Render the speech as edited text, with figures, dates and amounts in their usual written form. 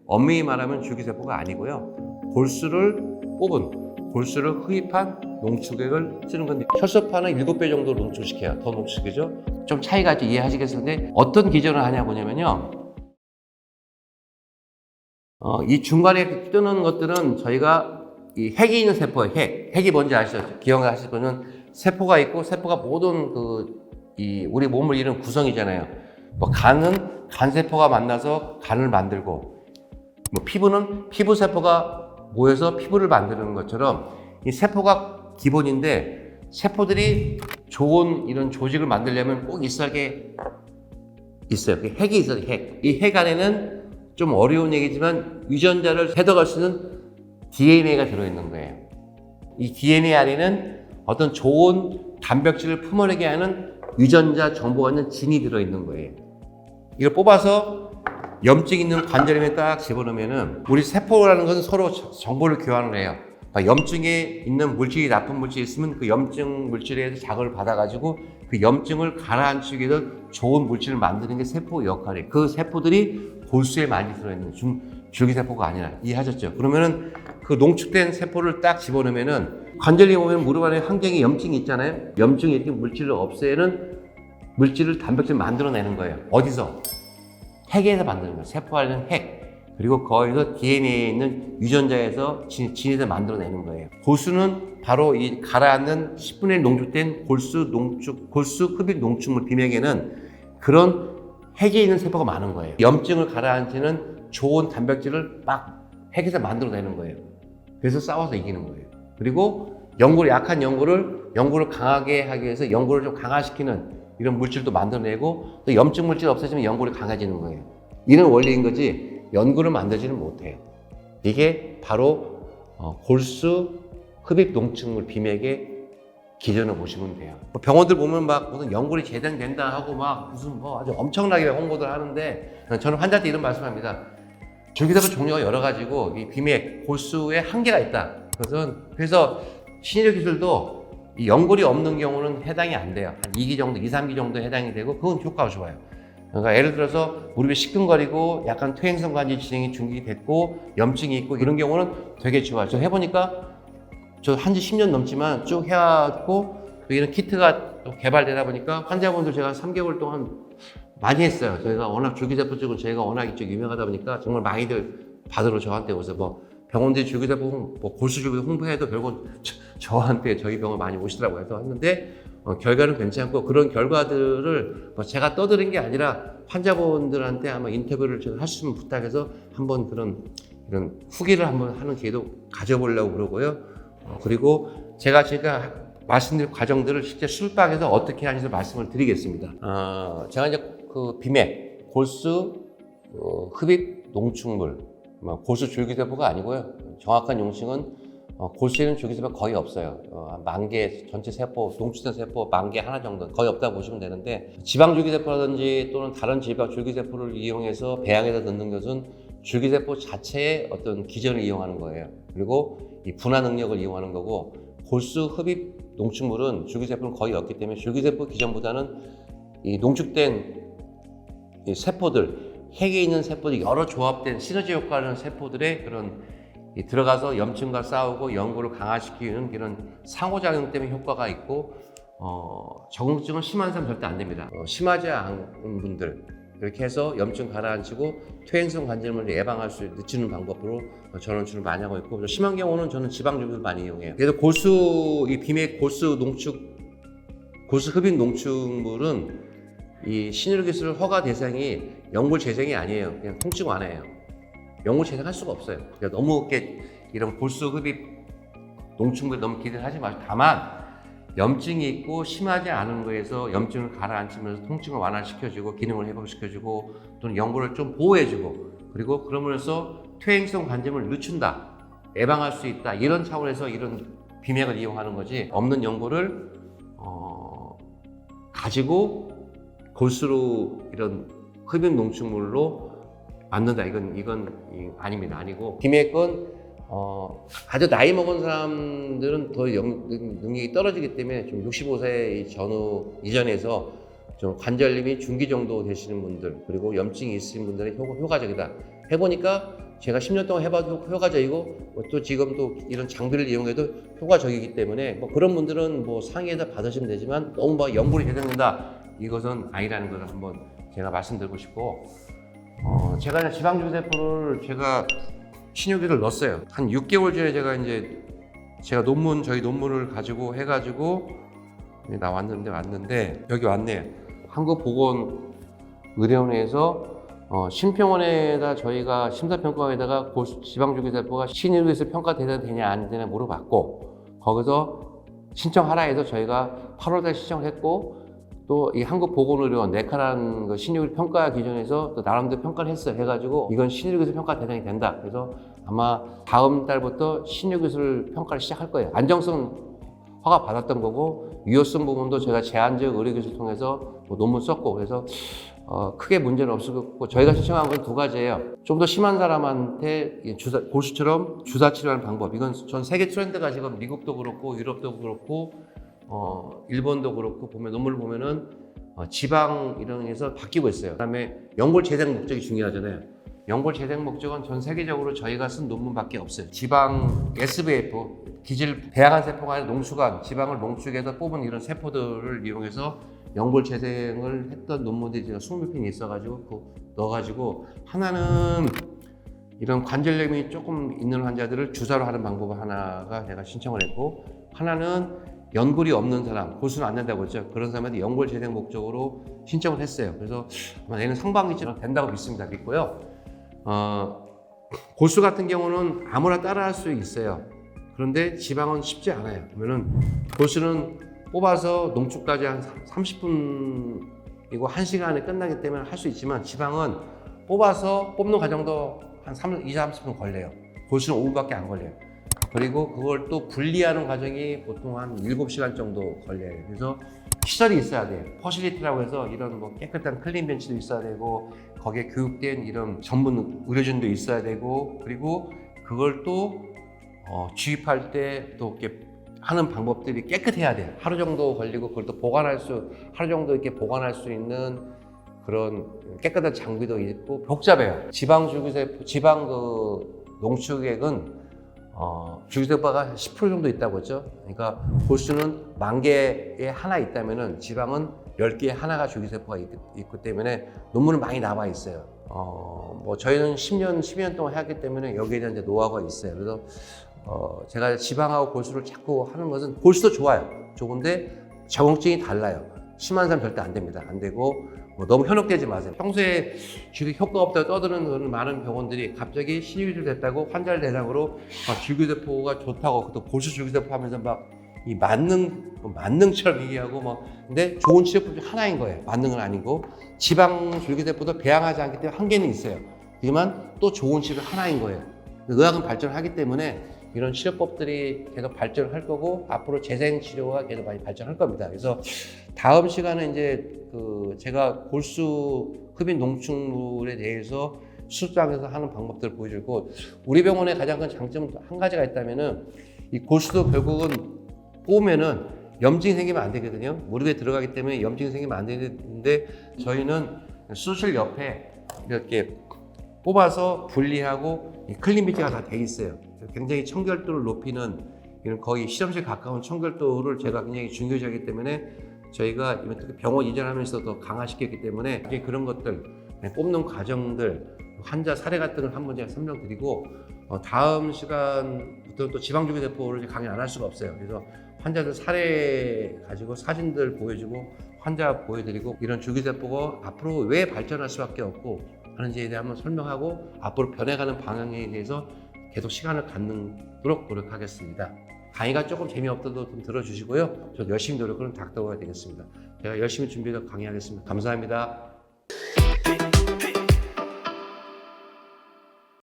엄밀히 말하면 줄기세포가 아니고요. 골수를 뽑은, 골수를 흡입한 농축액을 쓰는 건데 혈소판은 7배 정도 농축시켜요. 더 농축시키죠. 좀 차이가 있죠. 이해하시겠는데 어떤 기전을 하냐 보냐면요. 이 중간에 뜨는 것들은 저희가 이 핵이 있는 세포예요. 핵이 뭔지 아시죠? 기억하실 거는 세포가 있고 세포가 모든 우리 몸을 이루는 구성이잖아요. 뭐 간은 간세포가 만나서 간을 만들고, 뭐 피부는 피부세포가 모여서 피부를 만드는 것처럼 이 세포가 기본인데 세포들이 좋은 이런 조직을 만들려면 꼭 있어야 있어요. 그 핵이 있어요. 이 핵 안에는 좀 어려운 얘기지만 유전자를 해독할 수 있는 DNA가 들어있는 거예요. 이 DNA 안에는 어떤 좋은 단백질을 품어내게 하는 유전자 정보가 있는 진이 들어있는 거예요. 이걸 뽑아서 염증 있는 관절염에 딱 집어넣으면은 우리 세포라는 것은 서로 정보를 교환을 해요. 염증에 있는 물질이 나쁜 물질이 있으면 그 염증 물질에 의해서 자극을 받아가지고 그 염증을 가라앉히기 위해서 좋은 물질을 만드는 게 세포 역할이에요. 그 세포들이 골수에 많이 들어있는 줄기세포가 아니라. 이해하셨죠? 그러면은 그 농축된 세포를 딱 집어넣으면은 관절염 오면 무릎 안에 환경에 염증이 있잖아요. 염증이 이렇게 물질을 없애는 물질을 단백질 만들어내는 거예요. 어디서? 핵에서 만드는 거예요. 세포 안에는 핵. 그리고 거기서 DNA에 있는 유전자에서 진에서 만들어내는 거예요. 골수는 바로 이 가라앉는 10분의 1 농축된 골수 흡입 농축물 비맥에는 그런 핵에 있는 세포가 많은 거예요. 염증을 가라앉히는 좋은 단백질을 막 핵에서 만들어내는 거예요. 그래서 싸워서 이기는 거예요. 그리고 약한 연골을 강하게 하기 위해서 연골을 좀 강화시키는 이런 물질도 만들어내고 또 염증 물질 없어지면 연골이 강해지는 거예요. 이런 원리인 거지 연골을 만들지는 못해요. 이게 바로 골수 흡입 농축물 비맥의 기전을 보시면 돼요. 병원들 보면 막 무슨 연골이 재생된다 하고 막 무슨 뭐 아주 엄청나게 홍보들 하는데 저는 환자한테 이런 말씀합니다. 줄기세포 종류가 여러 가지고 이 비맥, 골수에 한계가 있다. 그래서 신의료 기술도 이 연골이 없는 경우는 해당이 안 돼요. 한 2기 정도, 2, 3기 정도 해당이 되고 그건 효과가 좋아요. 그러니까 예를 들어서 무릎이 시큰거리고 약간 퇴행성 관절 지정이 중기됐고 염증이 있고 이런 경우는 되게 좋아요. 저 해보니까 저 한지 10년 넘지만 쭉 해왔고 이런 키트가 개발되다 보니까 환자분들 제가 3개월 동안 많이 했어요. 저희가 워낙 줄기세포 쪽은 저희가 워낙 이쪽 유명하다 보니까 정말 많이들 받으러 저한테 오서 뭐 병원들이 줄기세포 골수 줄기세포 홍보해도 결국 저한테 저희 병원 많이 오시더라고요. 해서 했는데 결과는 괜찮고 그런 결과들을 제가 떠드는 게 아니라 환자분들한테 아마 인터뷰를 제가 할 수 있으면 부탁해서 한번 이런 후기를 한번 하는 기회도 가져보려고 그러고요. 그리고 제가 말씀드린 과정들을 실제 술박에서 어떻게 하는지 말씀을 드리겠습니다. 제가 이제 그 비맥, 골수 흡입 농축물, 골수 줄기세포가 아니고요. 정확한 용칭은 골수에는 줄기세포가 거의 없어요. 10,000개 전체 세포, 농축된 세포 10,000개 하나 정도 거의 없다고 보시면 되는데 지방 줄기세포라든지 또는 다른 지방 줄기세포를 이용해서 배양에다 넣는 것은 줄기세포 자체의 어떤 기전을 이용하는 거예요. 그리고 이 분화 능력을 이용하는 거고 골수 흡입 농축물은 줄기세포는 거의 없기 때문에 줄기세포 기전보다는 이 농축된 이 세포들, 핵에 있는 세포들 여러 조합된 시너지 효과를 세포들의 그런 들어가서 염증과 싸우고 연골을 강화시키는 그런 상호작용 때문에 효과가 있고 적응증은 심한 사람 절대 안 됩니다. 심하지 않은 분들 이렇게 해서 염증 가라앉히고 퇴행성 관절염을 예방할 수 늦추는 방법으로 전원치를 많이 하고 있고 심한 경우는 저는 지방줄기를 많이 이용해요. 그래서 이 비맥 골수 흡입 농축물은 이 신의료 기술 허가 대상이 연골 재생이 아니에요. 그냥 통증 완화예요. 연골 재생할 수가 없어요. 그러니까 너무 이런 골수 흡입 농축물에 너무 기대를 하지 마시고 다만 염증이 있고 심하지 않은 거에서 염증을 가라앉히면서 통증을 완화시켜주고 기능을 회복시켜주고 또는 연골을 좀 보호해주고 그리고 그러면서 퇴행성 관절염을 늦춘다, 예방할 수 있다 이런 차원에서 이런 비맥을 이용하는 거지 없는 연골을 가지고 골수로 이런 흡입 농축물로 만든다 이건 아닙니다. 아니고 비맥은 아주 나이 먹은 사람들은 더 능력이 떨어지기 때문에 좀 65세 전후 이전에서 좀 관절염이 중기 정도 되시는 분들 그리고 염증이 있으신 분들은 효과적이다. 해보니까 제가 10년 동안 해봐도 효과적이고 또 지금 또 이런 장비를 이용해도 효과적이기 때문에 뭐 그런 분들은 뭐 상의해서 받으시면 되지만 너무 막 연골이 재생된다 이것은 아니라는 것을 한번 제가 말씀드리고 싶고 제가 이제 지방주기세포를 제가 신유기를 넣었어요. 한 6개월 전에 제가 저희 논문을 가지고 해가지고 왔는데 여기 왔네요. 한국보건의료원에서 심평원에다 저희가 심사평가에다가 지방주기세포가 신유기에서 평가 되냐 안 되냐 물어봤고 거기서 신청하라 해서 저희가 8월달에 신청을 했고 또 이 한국보건의료원 네카라는 그 신유기 평가 기준에서 또 나름대로 평가를 했어요. 해가지고 이건 신유기에서 평가 대상이 된다. 그래서 아마 다음 달부터 신유기술 평가를 시작할 거예요. 안정성 허가 받았던 거고 유효성 부분도 제가 제한적 의료기술 통해서 뭐 논문 썼고 그래서 크게 문제는 없을 것 같고 저희가 신청한 건 두 가지예요. 좀 더 심한 사람한테 골수처럼 주사 치료하는 방법. 이건 전 세계 트렌드가 지금 미국도 그렇고 유럽도 그렇고 일본도 그렇고 논문을 보면은 지방 이런에서 바뀌고 있어요. 그다음에 연골 재생 목적이 중요하잖아요. 연골 재생 목적은 전 세계적으로 저희가 쓴 논문밖에 없어요. 지방 SBF, 기질 배양한 세포가 아니라 농수관, 지방을 농축해서 뽑은 이런 세포들을 이용해서 연골 재생을 했던 논문들이 제가 20편이 있어가지고 넣어가지고 하나는 이런 관절염이 조금 있는 환자들을 주사로 하는 방법 하나가 제가 신청을 했고 하나는 연골이 없는 사람, 골수는 안 된다고 했죠. 그런 사람한테 연골 재생 목적으로 신청을 했어요. 그래서 아마 내년 상반기쯤 된다고 믿고요. 골수 같은 경우는 아무나 따라할 수 있어요. 그런데 지방은 쉽지 않아요. 그러면은 골수는 뽑아서 농축까지 한 30분이고 1시간에 끝나기 때문에 할 수 있지만 지방은 뽑아서 뽑는 과정도 한 20-30분 걸려요. 골수는 5분밖에 안 걸려요. 그리고 그걸 또 분리하는 과정이 보통 한 7시간 정도 걸려요. 그래서 시설이 있어야 돼요. 퍼실리티라고 해서 이런 뭐 깨끗한 클린 벤치도 있어야 되고 거기에 교육된 이런 전문 의료진도 있어야 되고 그리고 그걸 또 주입할 때 또 이렇게 하는 방법들이 깨끗해야 돼요. 하루 정도 걸리고 그걸 또 하루 정도 이렇게 보관할 수 있는 그런 깨끗한 장비도 있고 복잡해요. 지방 농축액은 주기세포가 10% 정도 있다고 했죠. 그러니까 골수는 10,000개에 하나 있다면은 지방은 10개에 하나가 주기세포가 있기 때문에 논문은 많이 나와 있어요. 뭐 저희는 10년 동안 해왔기 때문에 여기에 대한 이제 노하우가 있어요. 그래서 제가 지방하고 골수를 자꾸 하는 것은 골수도 좋은데 적응증이 달라요. 심한 사람 절대 안 됩니다. 안 되고 너무 현혹되지 마세요. 평소에 효과 없다고 떠드는 그런 많은 병원들이 갑자기 신유기술 됐다고 환자를 대상으로 줄기세포가 좋다고 또 골수 줄기세포 하면서 막 이 만능처럼 얘기하고 근데 좋은 치료법 중 하나인 거예요. 만능은 아니고 지방 줄기세포도 배양하지 않기 때문에 한계는 있어요. 하지만 또 좋은 치료 하나인 거예요. 의학은 발전하기 때문에 이런 치료법들이 계속 발전을 할 거고 앞으로 재생 치료가 계속 많이 발전할 겁니다. 그래서 다음 시간에 이제 제가 골수 흡입 농축물에 대해서 수술장에서 하는 방법들을 보여주고 우리 병원의 가장 큰 장점 한 가지가 있다면은 이 골수도 결국은 뽑으면은 염증이 생기면 안 되거든요. 무릎에 들어가기 때문에 염증이 생기면 안 되는데 저희는 수술 옆에 이렇게 뽑아서 분리하고 클린 비치가 다 돼 있어요. 굉장히 청결도를 높이는 이런 거의 실험실 가까운 청결도를 제가 굉장히 중요시하기 때문에 저희가 병원 이전하면서 더 강화시켰기 때문에 그런 것들 뽑는 과정들 환자 사례 같은 걸 한번 제가 설명드리고 다음 시간부터 또 지방줄기세포를 강의 안 할 수가 없어요. 그래서 환자들 사례 가지고 사진들 보여주고 환자 보여드리고 이런 줄기세포가 앞으로 왜 발전할 수밖에 없고 하는지에 대해 한번 설명하고 앞으로 변해가는 방향에 대해서 계속 시간을 갖도록 노력하겠습니다. 강의가 조금 재미없어도 좀 들어주시고요. 저 열심히 노력하는 닥터가 되겠습니다. 제가 열심히 준비해서 강의하겠습니다. 감사합니다.